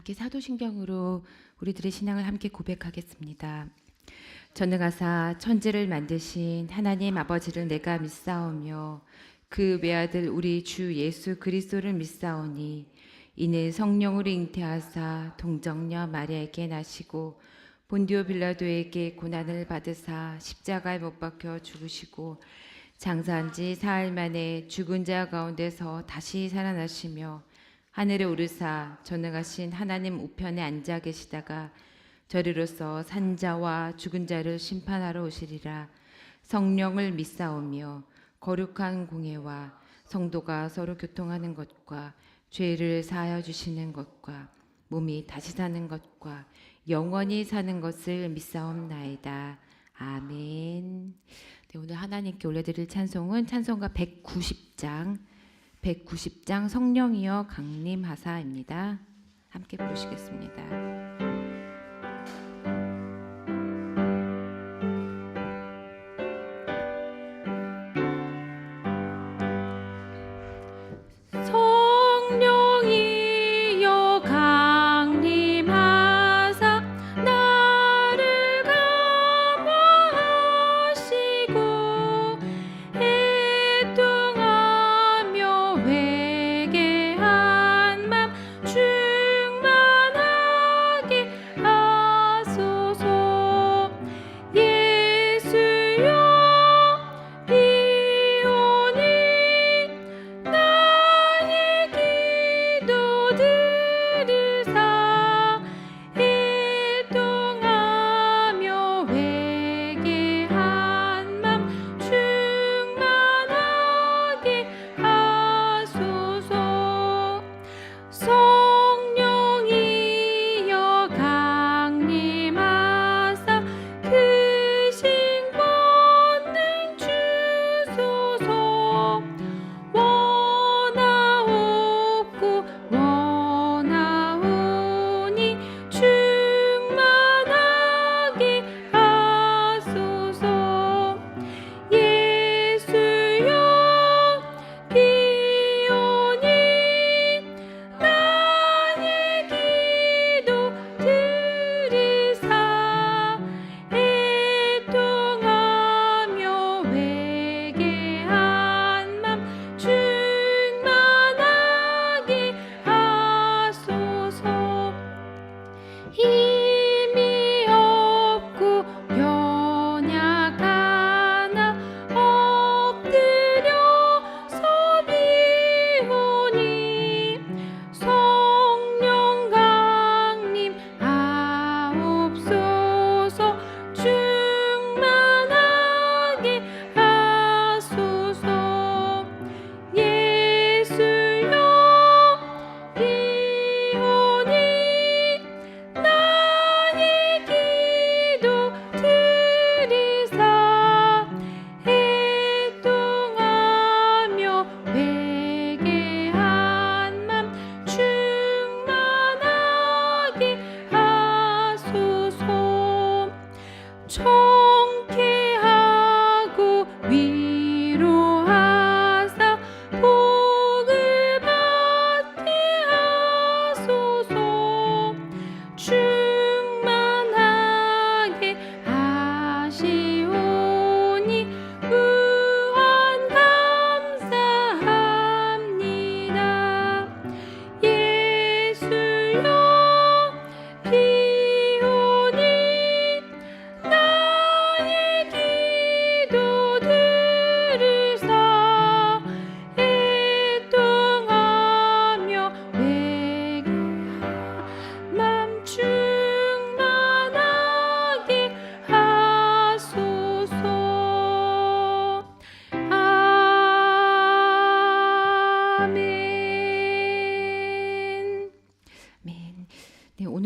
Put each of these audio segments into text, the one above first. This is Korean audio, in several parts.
함께 사도신경으로 우리들의 신앙을 함께 고백하겠습니다. 전능하사 천지를 만드신 하나님 아버지를 내가 믿사오며 그 외아들 우리 주 예수 그리스도를 믿사오니 이는 성령으로 잉태하사 동정녀 마리아에게 나시고 본디오 빌라도에게 고난을 받으사 십자가에 못 박혀 죽으시고 장사한 지 사흘 만에 죽은 자 가운데서 다시 살아나시며 하늘에 오르사 전능하신 하나님 우편에 앉아 계시다가 저리로서 산자와 죽은 자를 심판하러 오시리라. 성령을 믿사오며 거룩한 공예와 성도가 서로 교통하는 것과 죄를 사하여 주시는 것과 몸이 다시 사는 것과 영원히 사는 것을 믿사옵나이다. 아멘. 네, 오늘 하나님께 올려드릴 찬송은 찬송가 190장 성령이여 강림하사입니다. 함께 부르시겠습니다.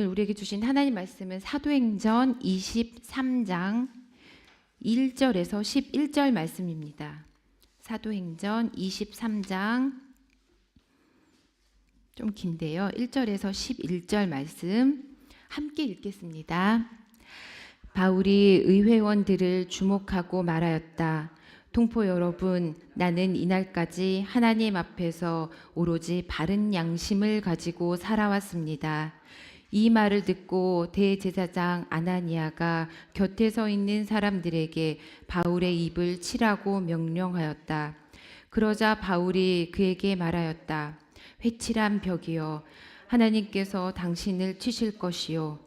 오늘 우리에게 주신 하나님 말씀은 사도행전 23장 1절에서 11절 말씀입니다. 사도행전 23장 좀 긴데요. 1절에서 11절 말씀 함께 읽겠습니다. 바울이 의회원들을 주목하고 말하였다. 동포 여러분, 나는 이날까지 하나님 앞에서 오로지 바른 양심을 가지고 살아왔습니다. 이 말을 듣고 대제사장 아나니아가 곁에 서 있는 사람들에게 바울의 입을 치라고 명령하였다. 그러자 바울이 그에게 말하였다. 회칠한 벽이여, 하나님께서 당신을 치실 것이요,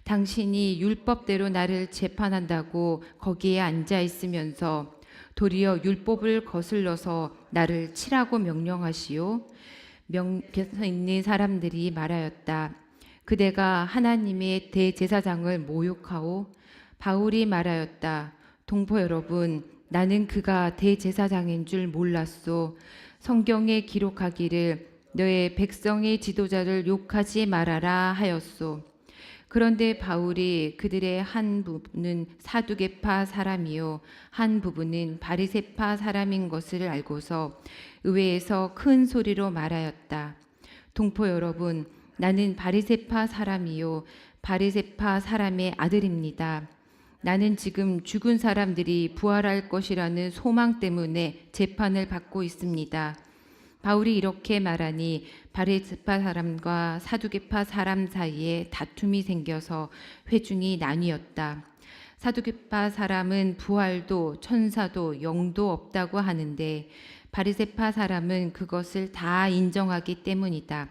당신이 율법대로 나를 재판한다고 거기에 앉아 있으면서 도리어 율법을 거슬러서 나를 치라고 명령하시오. 곁에 있는 사람들이 말하였다. 그대가 하나님의 대제사장을 모욕하오. 바울이 말하였다. 동포 여러분, 나는 그가 대제사장인 줄 몰랐소. 성경에 기록하기를 너의 백성의 지도자를 욕하지 말아라 하였소. 그런데 바울이 그들의 한 부분은 사두개파 사람이요 한 부분은 바리새파 사람인 것을 알고서 의회에서 큰 소리로 말하였다. 동포 여러분, 나는 바리새파 사람이요 바리새파 사람의 아들입니다. 나는 지금 죽은 사람들이 부활할 것이라는 소망 때문에 재판을 받고 있습니다. 바울이 이렇게 말하니 바리새파 사람과 사두개파 사람 사이에 다툼이 생겨서 회중이 나뉘었다. 사두개파 사람은 부활도 천사도 영도 없다고 하는데 바리새파 사람은 그것을 다 인정하기 때문이다.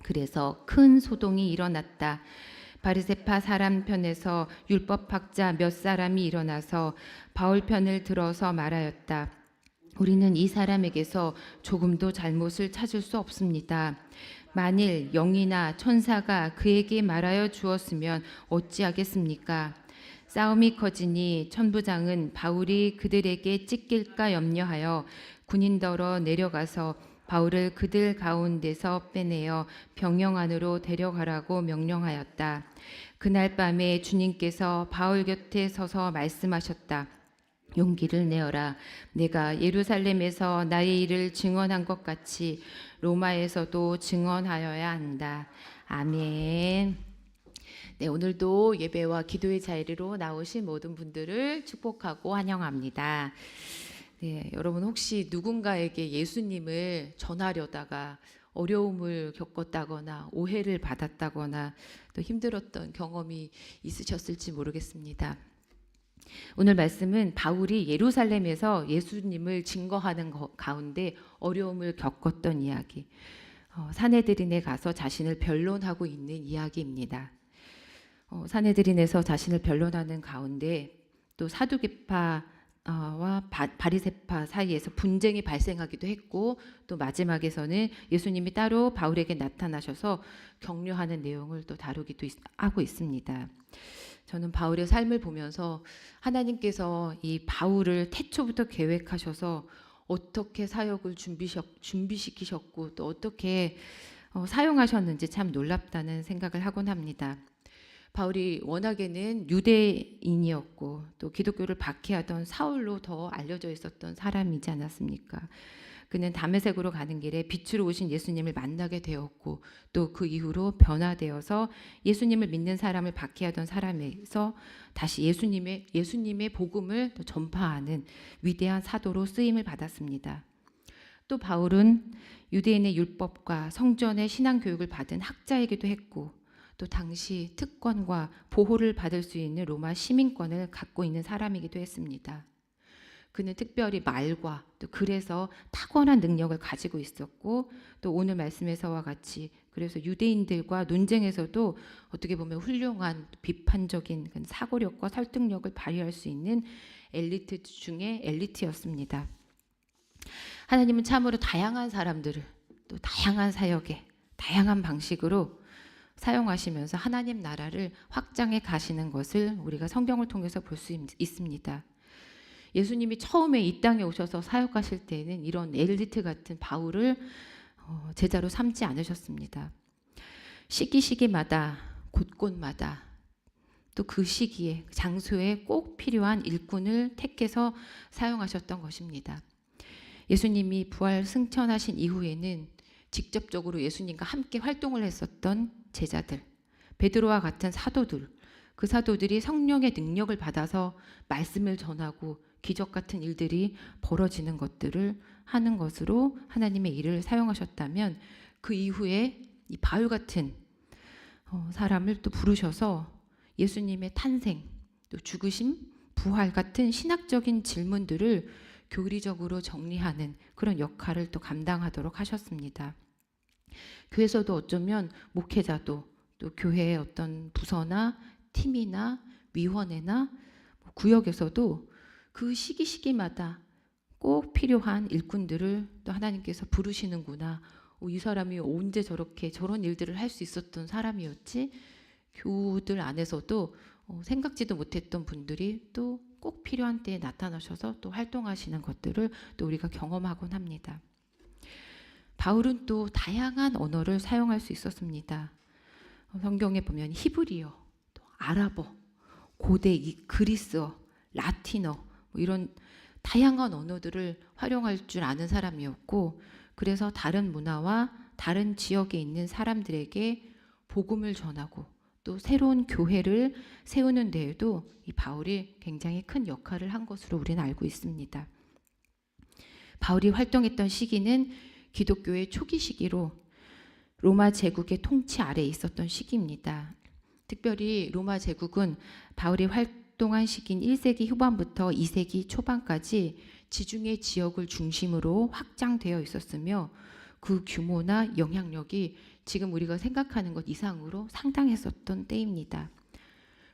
그래서 큰 소동이 일어났다. 바리새파 사람 편에서 율법학자 몇 사람이 일어나서 바울 편을 들어서 말하였다. 우리는 이 사람에게서 조금도 잘못을 찾을 수 없습니다. 만일 영이나 천사가 그에게 말하여 주었으면 어찌하겠습니까? 싸움이 커지니 천부장은 바울이 그들에게 찢길까 염려하여 군인더러 내려가서 바울을 그들 가운데서 빼내어 병영 안으로 데려가라고 명령하였다. 그날 밤에 주님께서 바울 곁에 서서 말씀하셨다. 용기를 내어라. 내가 예루살렘에서 나의 일을 증언한 것 같이 로마에서도 증언하여야 한다. 아멘. 네, 오늘도 예배와 기도의 자리로 나오신 모든 분들을 축복하고 환영합니다. 네, 여러분 혹시 누군가에게 예수님을 전하려다가 어려움을 겪었다거나 오해를 받았다거나 또 힘들었던 경험이 있으셨을지 모르겠습니다. 오늘 말씀은 바울이 예루살렘에서 예수님을 증거하는 가운데 어려움을 겪었던 이야기, 사내들인에 가서 자신을 변론하고 있는 이야기입니다. 사내들인에서 자신을 변론하는 가운데 또 사두개파와 바리새파 사이에서 분쟁이 발생하기도 했고, 또 마지막에서는 예수님이 따로 바울에게 나타나셔서 격려하는 내용을 또 다루기도 하고 있습니다. 저는 바울의 삶을 보면서 하나님께서 이 바울을 태초부터 계획하셔서 어떻게 사역을 준비시키셨고 또 어떻게 사용하셨는지 참 놀랍다는 생각을 하곤 합니다. 바울이 워낙에는 유대인이었고 또 기독교를 박해하던 사울로 더 알려져 있었던 사람이지 않았습니까? 그는 다메섹으로 가는 길에 빛으로 오신 예수님을 만나게 되었고 또 그 이후로 변화되어서 예수님을 믿는 사람을 박해하던 사람에서 다시 예수님의 복음을 또 전파하는 위대한 사도로 쓰임을 받았습니다. 또 바울은 유대인의 율법과 성전의 신앙 교육을 받은 학자이기도 했고 또 당시 특권과 보호를 받을 수 있는 로마 시민권을 갖고 있는 사람이기도 했습니다. 그는 특별히 말과 또 글에서 탁월한 능력을 가지고 있었고 또 오늘 말씀에서와 같이 그래서 유대인들과 논쟁에서도 어떻게 보면 훌륭한 비판적인 사고력과 설득력을 발휘할 수 있는 엘리트 중에 엘리트였습니다. 하나님은 참으로 다양한 사람들을 또 다양한 사역에 다양한 방식으로 사용하시면서 하나님 나라를 확장해 가시는 것을 우리가 성경을 통해서 볼 수 있습니다. 예수님이 처음에 이 땅에 오셔서 사역하실 때는 이런 엘리트 같은 바울을 제자로 삼지 않으셨습니다. 시기마다 곳곳마다 또 그 시기에 장소에 꼭 필요한 일꾼을 택해서 사용하셨던 것입니다. 예수님이 부활 승천하신 이후에는 직접적으로 예수님과 함께 활동을 했었던 제자들, 베드로와 같은 사도들, 그 사도들이 성령의 능력을 받아서 말씀을 전하고 기적 같은 일들이 벌어지는 것들을 하는 것으로 하나님의 일을 사용하셨다면 그 이후에 이 바울 같은 사람을 또 부르셔서 예수님의 탄생, 또 죽으심, 부활 같은 신학적인 질문들을 교리적으로 정리하는 그런 역할을 또 감당하도록 하셨습니다. 교회에서도 어쩌면 목회자도 또 교회의 어떤 부서나 팀이나 위원회나 구역에서도 그 시기마다 꼭 필요한 일꾼들을 또 하나님께서 부르시는구나. 이 사람이 언제 저런 일들을 할 수 있었던 사람이었지? 교우들 안에서도 생각지도 못했던 분들이 또 꼭 필요한 때에 나타나셔서 또 활동하시는 것들을 또 우리가 경험하곤 합니다. 바울은 또 다양한 언어를 사용할 수 있었습니다. 성경에 보면 히브리어, 또 아랍어, 고대 그리스어, 라틴어 이런 다양한 언어들을 활용할 줄 아는 사람이었고, 그래서 다른 문화와 다른 지역에 있는 사람들에게 복음을 전하고 또 새로운 교회를 세우는 데에도 이 바울이 굉장히 큰 역할을 한 것으로 우리는 알고 있습니다. 바울이 활동했던 시기는 기독교의 초기 시기로 로마 제국의 통치 아래에 있었던 시기입니다. 특별히 로마 제국은 바울이 활동한 시기인 1세기 후반부터 2세기 초반까지 지중해 지역을 중심으로 확장되어 있었으며 그 규모나 영향력이 지금 우리가 생각하는 것 이상으로 상당했었던 때입니다.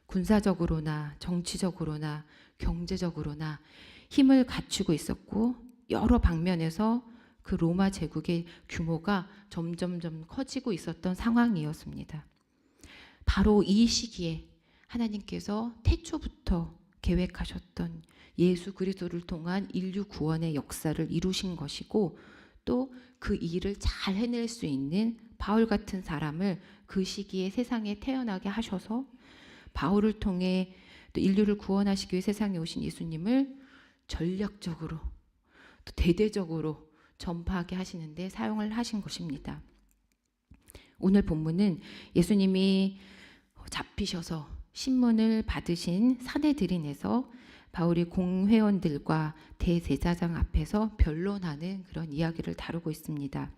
군사적으로나 정치적으로나 경제적으로나 힘을 갖추고 있었고, 여러 방면에서 그 로마 제국의 규모가 점점점 커지고 있었던 상황이었습니다. 바로 이 시기에 하나님께서 태초부터 계획하셨던 예수 그리스도를 통한 인류 구원의 역사를 이루신 것이고, 또 그 일을 잘 해낼 수 있는 바울 같은 사람을 그 시기에 세상에 태어나게 하셔서 바울을 통해 또 인류를 구원하시기 위해 세상에 오신 예수님을 전략적으로 또 대대적으로 전파하게 하시는데 사용을 하신 것입니다. 오늘 본문은 예수님이 잡히셔서 신문을 받으신 산헤드린에서 바울이 공회원들과 대제사장 앞에서 변론하는 그런 이야기를 다루고 있습니다.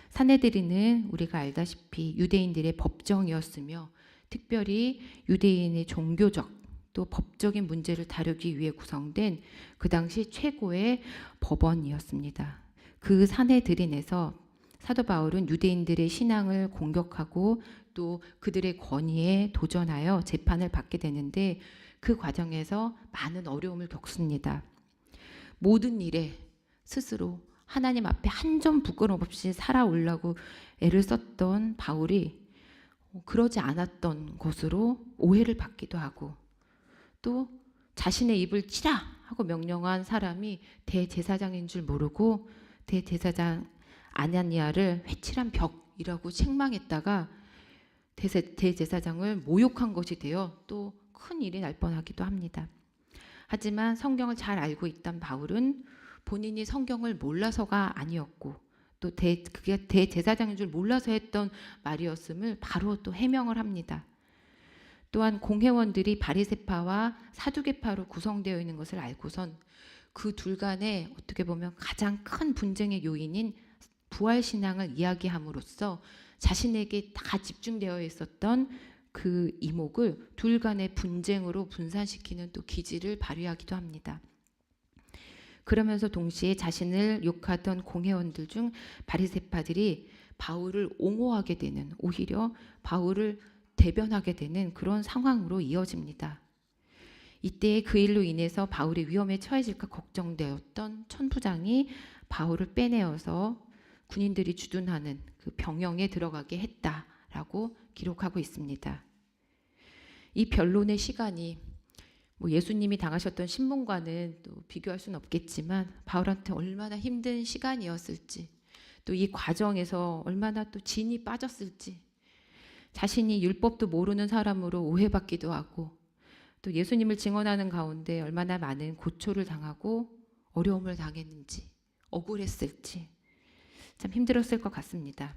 산헤드린은 우리가 알다시피 유대인들의 법정이었으며 특별히 유대인의 종교적 또 법적인 문제를 다루기 위해 구성된 그 당시 최고의 법원이었습니다. 그 산헤드린에서 사도 바울은 유대인들의 신앙을 공격하고 또 그들의 권위에 도전하여 재판을 받게 되는데, 그 과정에서 많은 어려움을 겪습니다. 모든 일에 스스로 하나님 앞에 한 점 부끄럼 없이 살아오려고 애를 썼던 바울이 그러지 않았던 것으로 오해를 받기도 하고, 또 자신의 입을 치라 하고 명령한 사람이 대제사장인 줄 모르고 대제사장 아나니아를 회칠한 벽이라고 책망했다가 대제사장을 모욕한 것이 되어 또 큰 일이 날 뻔하기도 합니다. 하지만 성경을 잘 알고 있던 바울은 본인이 성경을 몰라서가 아니었고 또 그게 대제사장인 줄 몰라서 했던 말이었음을 바로 또 해명을 합니다. 또한 공회원들이 바리새파와 사두개파로 구성되어 있는 것을 알고선 그 둘 간에 어떻게 보면 가장 큰 분쟁의 요인인 부활신앙을 이야기함으로써 자신에게 다 집중되어 있었던 그 이목을 둘 간의 분쟁으로 분산시키는 또 기질을 발휘하기도 합니다. 그러면서 동시에 자신을 욕하던 공회원들 중 바리새파들이 바울을 옹호하게 되는, 오히려 바울을 대변하게 되는 그런 상황으로 이어집니다. 이때 그 일로 인해서 바울이 위험에 처해질까 걱정되었던 천부장이 바울을 빼내어서 군인들이 주둔하는 그 병영에 들어가게 했다라고 기록하고 있습니다. 이 변론의 시간이 예수님이 당하셨던 신문과는 또 비교할 수는 없겠지만 바울한테 얼마나 힘든 시간이었을지, 또 이 과정에서 얼마나 또 진이 빠졌을지, 자신이 율법도 모르는 사람으로 오해받기도 하고 또 예수님을 증언하는 가운데 얼마나 많은 고초를 당하고 어려움을 당했는지, 억울했을지 참 힘들었을 것 같습니다.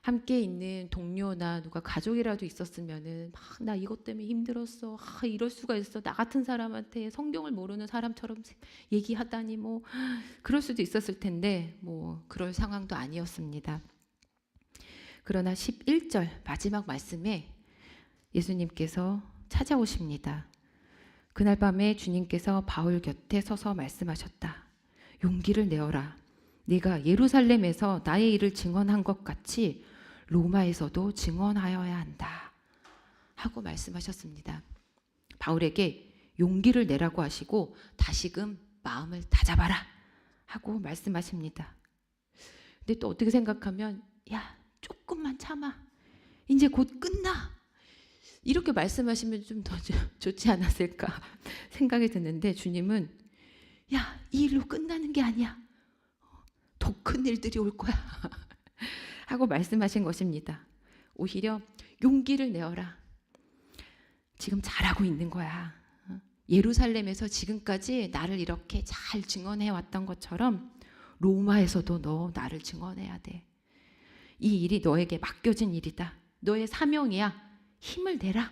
함께 있는 동료나 누가 가족이라도 있었으면은 막 나 이것 때문에 힘들었어. 이럴 수가 있어. 나 같은 사람한테 성경을 모르는 사람처럼 얘기하다니 그럴 수도 있었을 텐데 그럴 상황도 아니었습니다. 그러나 11절 마지막 말씀에 예수님께서 찾아오십니다. 그날 밤에 주님께서 바울 곁에 서서 말씀하셨다. 용기를 내어라. 네가 예루살렘에서 나의 일을 증언한 것 같이 로마에서도 증언하여야 한다. 하고 말씀하셨습니다. 바울에게 용기를 내라고 하시고 다시금 마음을 다잡아라 하고 말씀하십니다. 근데 또 어떻게 생각하면 야, 조금만 참아. 이제 곧 끝나. 이렇게 말씀하시면 좀 더 좋지 않았을까 생각이 드는데 주님은 야, 이 일로 끝나는 게 아니야. 더 큰 일들이 올 거야. 하고 말씀하신 것입니다. 오히려 용기를 내어라. 지금 잘하고 있는 거야. 예루살렘에서 지금까지 나를 이렇게 잘 증언해 왔던 것처럼 로마에서도 너 나를 증언해야 돼. 이 일이 너에게 맡겨진 일이다. 너의 사명이야. 힘을 내라.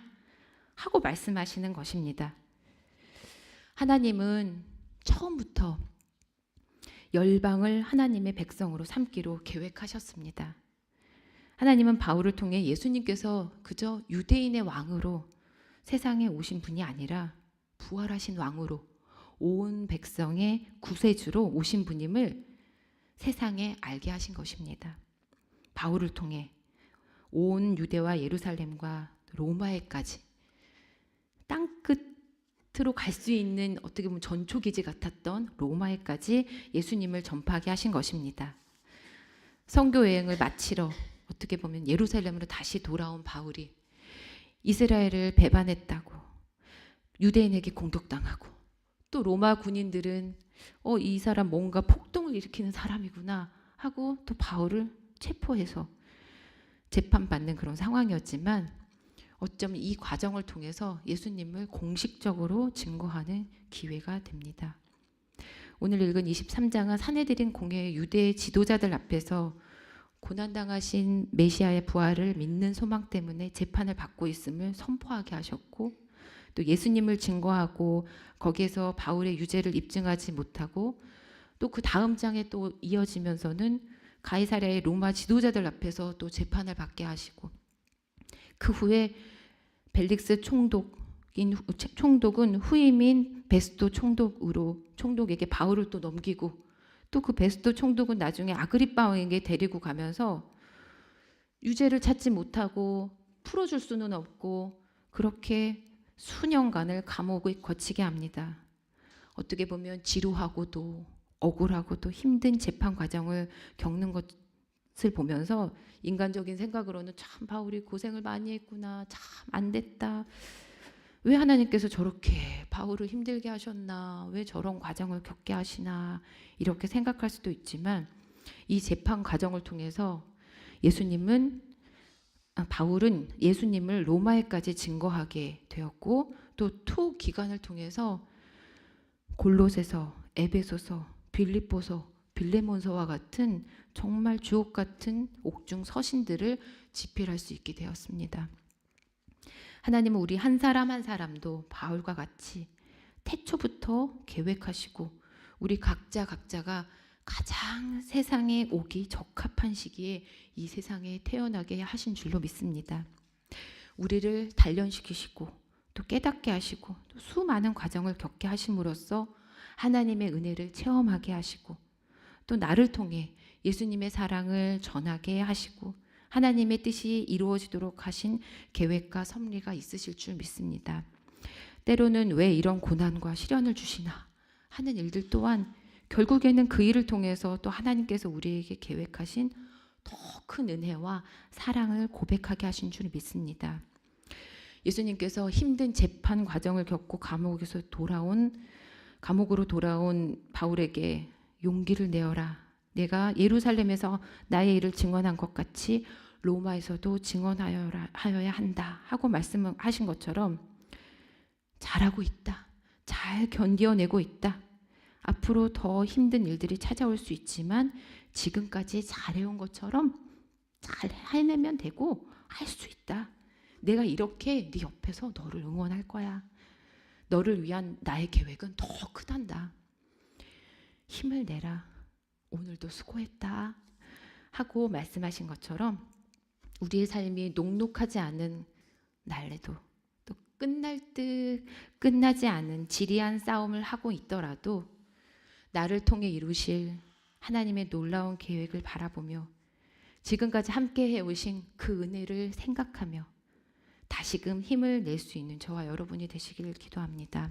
하고 말씀하시는 것입니다. 하나님은 처음부터 열방을 하나님의 백성으로 삼기로 계획하셨습니다. 하나님은 바울을 통해 예수님께서 그저 유대인의 왕으로 세상에 오신 분이 아니라 부활하신 왕으로 온 백성의 구세주로 오신 분임을 세상에 알게 하신 것입니다. 바울을 통해 온 유대와 예루살렘과 로마에까지 땅끝으로 갈 수 있는 어떻게 보면 전초기지 같았던 로마에까지 예수님을 전파하게 하신 것입니다. 선교 여행을 마치러 어떻게 보면 예루살렘으로 다시 돌아온 바울이 이스라엘을 배반했다고 유대인에게 공격당하고 또 로마 군인들은 이 사람 뭔가 폭동을 일으키는 사람이구나 하고 또 바울을 체포해서 재판받는 그런 상황이었지만 어쩌면 이 과정을 통해서 예수님을 공식적으로 증거하는 기회가 됩니다. 오늘 읽은 23장은 산헤드린 공회의 유대 지도자들 앞에서 고난당하신 메시아의 부활을 믿는 소망 때문에 재판을 받고 있음을 선포하게 하셨고 또 예수님을 증거하고 거기에서 바울의 유죄를 입증하지 못하고 또 그 다음 장에 또 이어지면서는 가이사랴의 로마 지도자들 앞에서 또 재판을 받게 하시고 그 후에 벨릭스 총독은 후임인 베스도 총독에게 바울을 또 넘기고 또 그 베스도 총독은 나중에 아그리빠 왕에게 데리고 가면서 유죄를 찾지 못하고 풀어줄 수는 없고 그렇게 수년간을 감옥을 거치게 합니다. 어떻게 보면 지루하고도 억울하고도 힘든 재판 과정을 겪는 것을 보면서 인간적인 생각으로는 참 바울이 고생을 많이 했구나. 참 안 됐다. 왜 하나님께서 저렇게 바울을 힘들게 하셨나? 왜 저런 과정을 겪게 하시나? 이렇게 생각할 수도 있지만 이 재판 과정을 통해서 바울은 예수님을 로마에까지 증거하게 되었고 또 투 기간을 통해서 골로새서, 에베소서, 빌립보서, 빌레몬서와 같은 정말 주옥 같은 옥중 서신들을 집필할 수 있게 되었습니다. 하나님은 우리 한 사람 한 사람도 바울과 같이 태초부터 계획하시고 우리 각자가 가장 세상에 오기 적합한 시기에 이 세상에 태어나게 하신 줄로 믿습니다. 우리를 단련시키시고 또 깨닫게 하시고 또 수많은 과정을 겪게 하심으로써 하나님의 은혜를 체험하게 하시고 또 나를 통해 예수님의 사랑을 전하게 하시고 하나님의 뜻이 이루어지도록 하신 계획과 섭리가 있으실 줄 믿습니다. 때로는 왜 이런 고난과 시련을 주시나 하는 일들 또한 결국에는 그 일을 통해서 또 하나님께서 우리에게 계획하신 더 큰 은혜와 사랑을 고백하게 하신 줄 믿습니다. 예수님께서 힘든 재판 과정을 겪고 감옥으로 돌아온 바울에게 용기를 내어라. 내가 예루살렘에서 나의 일을 증언한 것 같이 로마에서도 증언하여야 한다 하고 말씀하신 것처럼 잘하고 있다. 잘 견뎌내고 있다. 앞으로 더 힘든 일들이 찾아올 수 있지만 지금까지 잘해온 것처럼 잘 해내면 되고 할 수 있다. 내가 이렇게 네 옆에서 너를 응원할 거야. 너를 위한 나의 계획은 더 크단다. 힘을 내라. 오늘도 수고했다. 하고 말씀하신 것처럼 우리의 삶이 녹록하지 않은 날에도 또 끝날 듯 끝나지 않은 지리한 싸움을 하고 있더라도 나를 통해 이루실 하나님의 놀라운 계획을 바라보며 지금까지 함께 해오신 그 은혜를 생각하며 다시금 힘을 낼 수 있는 저와 여러분이 되시기를 기도합니다.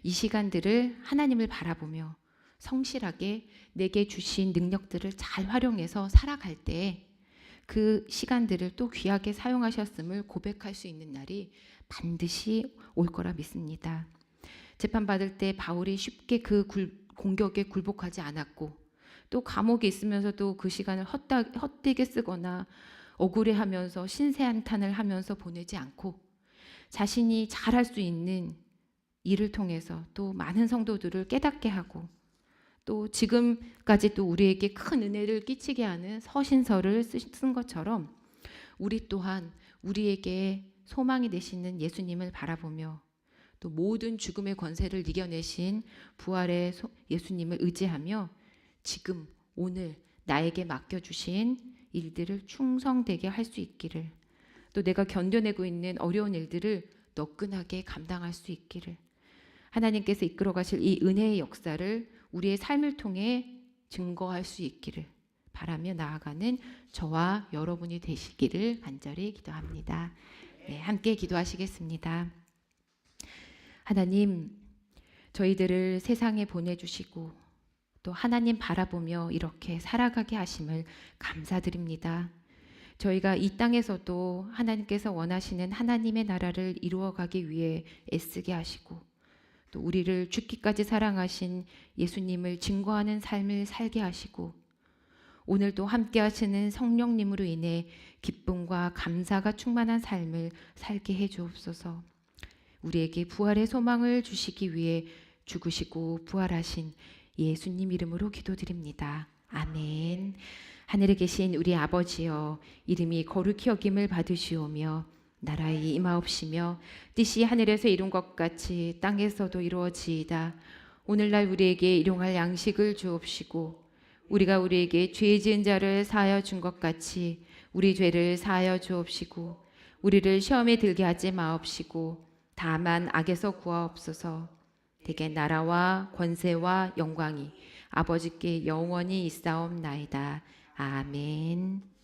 이 시간들을 하나님을 바라보며 성실하게 내게 주신 능력들을 잘 활용해서 살아갈 때 그 시간들을 또 귀하게 사용하셨음을 고백할 수 있는 날이 반드시 올 거라 믿습니다. 재판받을 때 바울이 쉽게 그 공격에 굴복하지 않았고 또 감옥에 있으면서도 그 시간을 헛되게 쓰거나 억울해하면서 신세한탄을 하면서 보내지 않고 자신이 잘할 수 있는 일을 통해서 또 많은 성도들을 깨닫게 하고 또 지금까지 또 우리에게 큰 은혜를 끼치게 하는 서신서를 쓴 것처럼 우리 또한 우리에게 소망이 되시는 예수님을 바라보며 또 모든 죽음의 권세를 이겨내신 부활의 예수님을 의지하며 지금 오늘 나에게 맡겨주신 일들을 충성되게 할 수 있기를, 또 내가 견뎌내고 있는 어려운 일들을 너끈하게 감당할 수 있기를, 하나님께서 이끌어 가실 이 은혜의 역사를 우리의 삶을 통해 증거할 수 있기를 바라며 나아가는 저와 여러분이 되시기를 간절히 기도합니다. 네, 함께 기도하시겠습니다. 하나님, 저희들을 세상에 보내주시고 또 하나님 바라보며 이렇게 살아가게 하심을 감사드립니다. 저희가 이 땅에서도 하나님께서 원하시는 하나님의 나라를 이루어가기 위해 애쓰게 하시고 또 우리를 죽기까지 사랑하신 예수님을 증거하는 삶을 살게 하시고 오늘도 함께 하시는 성령님으로 인해 기쁨과 감사가 충만한 삶을 살게 해 주옵소서. 우리에게 부활의 소망을 주시기 위해 죽으시고 부활하신 예수님 이름으로 기도드립니다. 아멘. 하늘에 계신 우리 아버지여, 이름이 거룩히 여김을 받으시오며 나라의 임하옵시며 뜻이 하늘에서 이룬 것 같이 땅에서도 이루어지이다. 오늘날 우리에게 일용할 양식을 주옵시고 우리가 우리에게 죄 지은 자를 사하여 준 것 같이 우리 죄를 사하여 주옵시고 우리를 시험에 들게 하지 마옵시고 다만 악에서 구하옵소서. 대개 나라와 권세와 영광이 아버지께 영원히 있사옵나이다. 아멘.